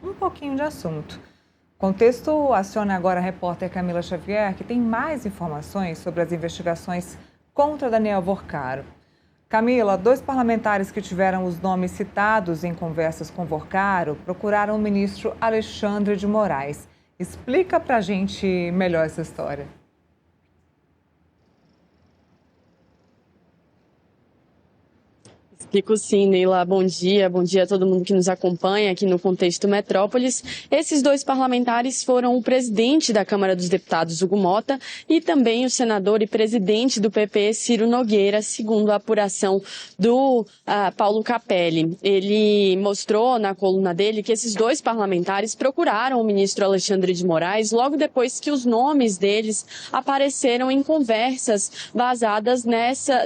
um pouquinho de assunto. O Contexto aciona agora a repórter Camila Xavier, que tem mais informações sobre as investigações contra Daniel Vorcaro. Camila, 2 parlamentares que tiveram os nomes citados em conversas com Vorcaro procuraram o ministro Alexandre de Moraes. Explica pra gente melhor essa história. Explico sim, Neila. Bom dia a todo mundo que nos acompanha aqui no Contexto Metrópolis. Esses 2 parlamentares foram o presidente da Câmara dos Deputados, Hugo Mota, e também o senador e presidente do PP, Ciro Nogueira, segundo a apuração do Paulo Capelli. Ele mostrou na coluna dele que esses 2 parlamentares procuraram o ministro Alexandre de Moraes logo depois que os nomes deles apareceram em conversas vazadas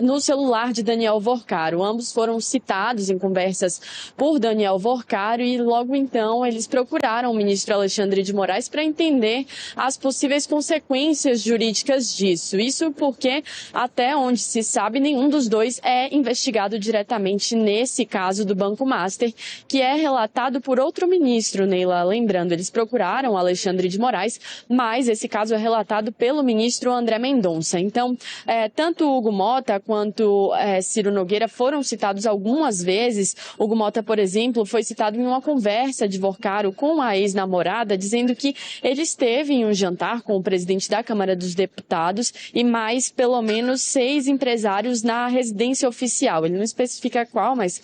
no celular de Daniel Vorcaro. Ambos foram citados em conversas por Daniel Vorcaro e logo então eles procuraram o ministro Alexandre de Moraes para entender as possíveis consequências jurídicas disso. Isso porque, até onde se sabe, nenhum dos 2 é investigado diretamente nesse caso do Banco Master, que é relatado por outro ministro, Neila. Lembrando, eles procuraram Alexandre de Moraes, mas esse caso é relatado pelo ministro André Mendonça. Então, tanto Hugo Mota quanto Ciro Nogueira foram citados algumas vezes. Hugo Mota, por exemplo, foi citado em uma conversa de Vorcaro com a ex-namorada, dizendo que ele esteve em um jantar com o presidente da Câmara dos Deputados e mais pelo menos 6 empresários na residência oficial. Ele não especifica qual, mas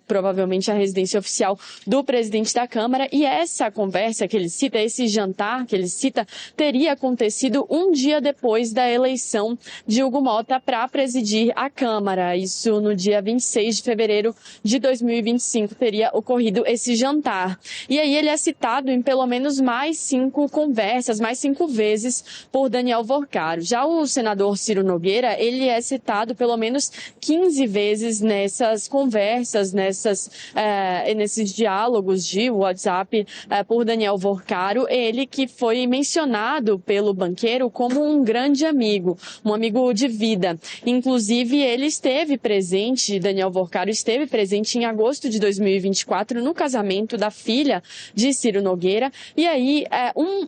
provavelmente a residência oficial do presidente da Câmara. E essa conversa que ele cita, esse jantar que ele cita, teria acontecido um dia depois da eleição de Hugo Mota para presidir a Câmara. Isso no dia 26 de fevereiro de 2025 teria ocorrido esse jantar. E aí ele é citado em pelo menos mais 5 conversas, mais 5 vezes por Daniel Vorcaro. Já o senador Ciro Nogueira, ele é citado pelo menos 15 vezes nessas conversas, nesses diálogos de WhatsApp por Daniel Vorcaro, ele que foi mencionado pelo banqueiro como um grande amigo, um amigo de vida. Inclusive, ele esteve presente, Daniel Vorcaro esteve presente em agosto de 2024 no casamento da filha de Ciro Nogueira. E aí,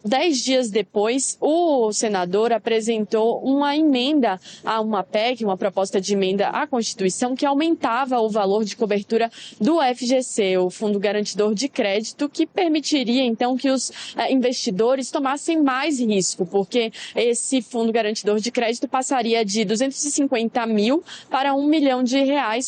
10 dias depois, o senador apresentou uma emenda a uma PEC, uma proposta de emenda à Constituição, que aumentava o valor de cobertura do FGC, o Fundo Garantidor de Crédito, que permitiria, então, que os investidores tomassem mais risco, porque esse Fundo Garantidor de Crédito passaria de 250 mil para R$1 milhão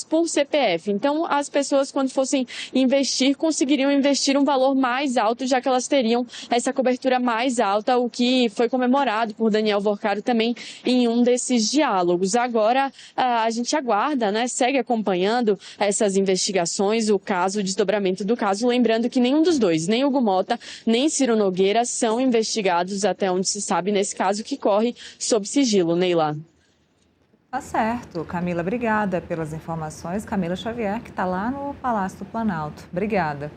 por CPF. Então, as pessoas, quando fossem investir, conseguiriam investir um valor mais alto, já que elas teriam essa cobertura mais alta, o que foi comemorado por Daniel Vorcaro também em um desses diálogos. Agora, a gente aguarda, segue acompanhando essas investigações, o desdobramento do caso, lembrando que nenhum dos 2, nem Hugo Mota, nem Ciro Nogueira, são investigados até onde se sabe nesse caso que corre sob sigilo. Neila. Tá certo. Camila, obrigada pelas informações. Camila Xavier, que está lá no Palácio do Planalto. Obrigada.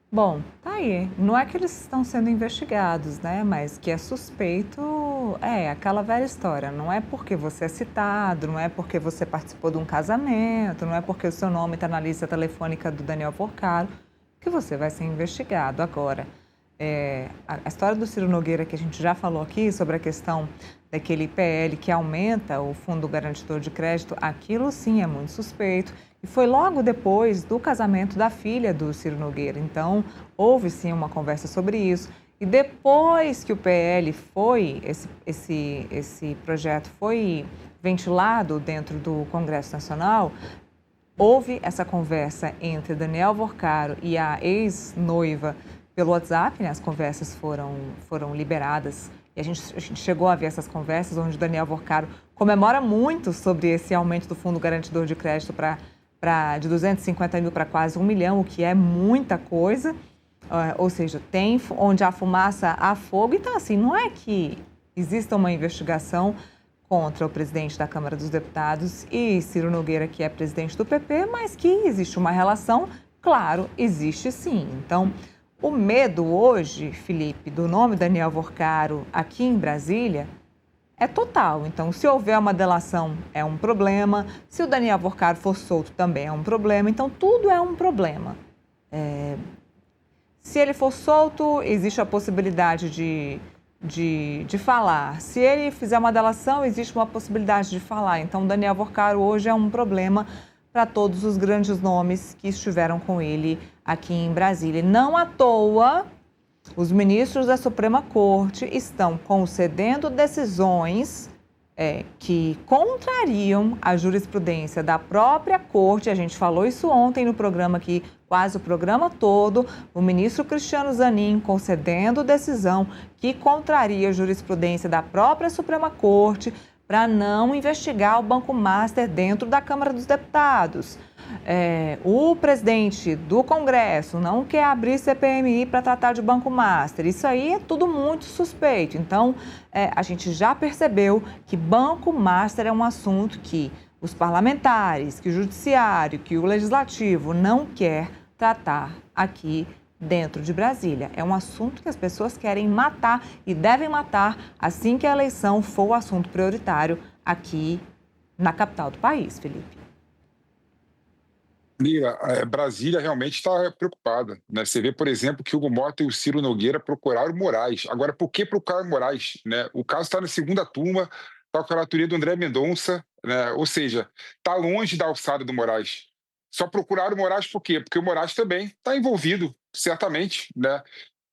Bom, tá aí. Não é que eles estão sendo investigados, mas que é suspeito, aquela velha história. Não é porque você é citado, não é porque você participou de um casamento, não é porque o seu nome está na lista telefônica do Daniel Vorcaro que você vai ser investigado. Agora, a história do Ciro Nogueira, que a gente já falou aqui, sobre a questão daquele PL que aumenta o Fundo Garantidor de Crédito, aquilo sim é muito suspeito. E foi logo depois do casamento da filha do Ciro Nogueira. Então, houve sim uma conversa sobre isso. E depois que o PL esse projeto foi ventilado dentro do Congresso Nacional, houve essa conversa entre Daniel Vorcaro e a ex-noiva pelo WhatsApp, as conversas foram liberadas. E a gente chegou a ver essas conversas onde o Daniel Vorcaro comemora muito sobre esse aumento do Fundo Garantidor de Crédito de 250 mil para quase 1 milhão, o que é muita coisa. Ou seja, tem onde há fumaça, há fogo. Então, assim, não é que exista uma investigação contra o presidente da Câmara dos Deputados e Ciro Nogueira, que é presidente do PP, mas que existe uma relação, claro, existe sim. Então, o medo hoje, Felipe, do nome Daniel Vorcaro aqui em Brasília é total. Então, se houver uma delação, é um problema. Se o Daniel Vorcaro for solto, também é um problema. Então, tudo é um problema. se ele for solto, existe a possibilidade de falar. Se ele fizer uma delação, existe uma possibilidade de falar. Então, Daniel Vorcaro hoje é um problema para todos os grandes nomes que estiveram com ele aqui em Brasília. E não à toa, os ministros da Suprema Corte estão concedendo decisões que contrariam a jurisprudência da própria Corte. A gente falou isso ontem no programa aqui, quase o programa todo, o ministro Cristiano Zanin concedendo decisão que contraria a jurisprudência da própria Suprema Corte para não investigar o Banco Master dentro da Câmara dos Deputados. O presidente do Congresso não quer abrir CPMI para tratar de Banco Master. Isso aí é tudo muito suspeito. Então, a gente já percebeu que Banco Master é um assunto que os parlamentares, que o judiciário, que o legislativo não quer tratar aqui dentro de Brasília. É um assunto que as pessoas querem matar e devem matar assim que a eleição for o assunto prioritário aqui na capital do país, Felipe. Lira, Brasília realmente está preocupada, né? Você vê, por exemplo, que o Hugo Mota e o Ciro Nogueira procuraram Moraes. Agora, por que procurar Moraes, né? O caso está na segunda turma, está com a relatoria do André Mendonça, né? Ou seja, está longe da alçada do Moraes. Só procuraram Moraes por quê? Porque o Moraes também está envolvido, certamente, né?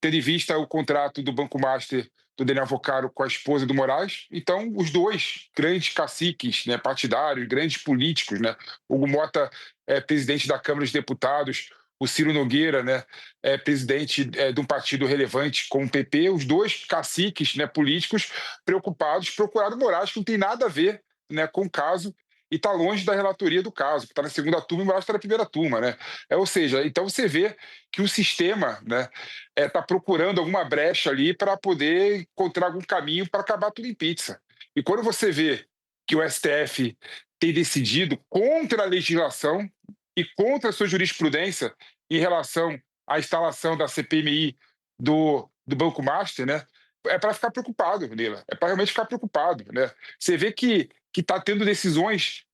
Tendo em vista o contrato do Banco Master do Daniel Vorcaro com a esposa do Moraes. Então, os dois grandes caciques, né, partidários, grandes políticos, né? Hugo Mota é presidente da Câmara dos Deputados, o Ciro Nogueira, né, é presidente de um partido relevante como o PP, os dois caciques, né, políticos preocupados, procuraram Moraes, que não tem nada a ver, né, com o caso, e está longe da relatoria do caso, que está na segunda turma e Moraes está na primeira turma, né? Ou seja, então você vê que o sistema, né, está procurando alguma brecha ali para poder encontrar algum caminho para acabar tudo em pizza. E quando você vê que o STF tem decidido contra a legislação e contra a sua jurisprudência em relação à instalação da CPMI do Banco Master, né? É para ficar preocupado, Lila. É para realmente ficar preocupado, né? Você vê que está tendo decisões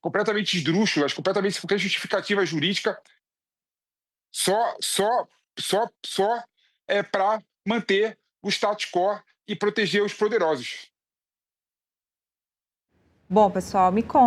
completamente esdrúxulas, completamente sem qualquer justificativa jurídica, só para manter o status quo e proteger os poderosos. Bom, pessoal, me conta.